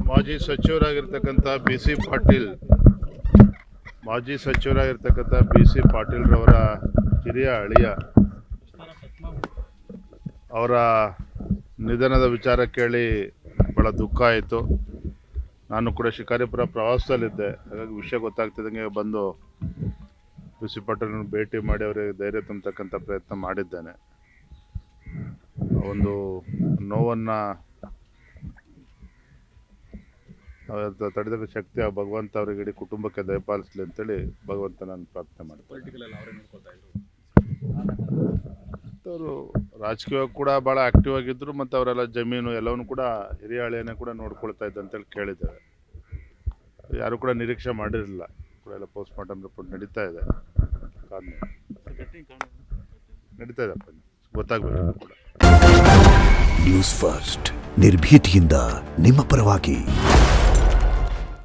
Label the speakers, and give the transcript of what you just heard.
Speaker 1: ಮಾಜಿ ಸಚಿವರಾಗಿರ್ತಕ್ಕಂಥ B C ಪಾಟೀಲ್ರವರ ಕಿರಿಯ ಅಳಿಯ ಅವರ ನಿಧನದ ವಿಚಾರ ಕೇಳಿ ಭಾಳ ದುಃಖ ಆಯಿತು. ನಾನು ಕೂಡ ಶಿಕಾರಿಪುರ ಪ್ರವಾಸದಲ್ಲಿದ್ದೆ, ಹಾಗಾಗಿ ವಿಷಯ ಗೊತ್ತಾಗ್ತಿದ್ದಂಗೆ ಬಂದು ಬಿ ಸಿ ಪಾಟೀಲ್ರನ್ನು ಭೇಟಿ ಮಾಡಿ ಅವರಿಗೆ ಧೈರ್ಯ ತುಂಬತಕ್ಕಂಥ ಪ್ರಯತ್ನ ಮಾಡಿದ್ದೇನೆ. ಒಂದು ನೋವನ್ನು ತಡೆದ ಶಕ್ತಿ ಭಗವಂತ ಅವರಿಗೆ ಇಡೀ ಕುಟುಂಬಕ್ಕೆ ದಯಪಾಲಿಸಲಿ ಅಂತೇಳಿ ಭಗವಂತ ನಾನು ಪ್ರಾರ್ಥನೆ ಮಾಡ್ತೀನಿ. ಅವರು ರಾಜಕೀಯವಾಗಿ ಕೂಡ ಭಾಳ ಆ್ಯಕ್ಟಿವ್ ಆಗಿದ್ದರು ಮತ್ತು ಅವರೆಲ್ಲ ಜಮೀನು ಎಲ್ಲವನ್ನೂ ಕೂಡ ಹಿರಿಯ ಹಳೆಯನ್ನೇ ಕೂಡ ನೋಡ್ಕೊಳ್ತಾ ಇದ್ದ ಅಂತೇಳಿ ಕೇಳಿದ್ದೇವೆ. ಯಾರು ಕೂಡ ನಿರೀಕ್ಷೆ ಮಾಡಿರಲಿಲ್ಲ. ಕೂಡ ಎಲ್ಲ ಪೋಸ್ಟ್ ಮಾರ್ಟಮ್ ರಿಪೋರ್ಟ್ ನಡೀತಾ ಇದೆ, ನಡೀತಾ ಇದೆಪ್ಪ, ಗೊತ್ತಾಗಬೇಕು ಕೂಡ.
Speaker 2: ನ್ಯೂಸ್ ಫಸ್ಟ್ ನಿರ್ಭೀತಿಯಿಂದ ನಿಮ್ಮ ಪರವಾಗಿ.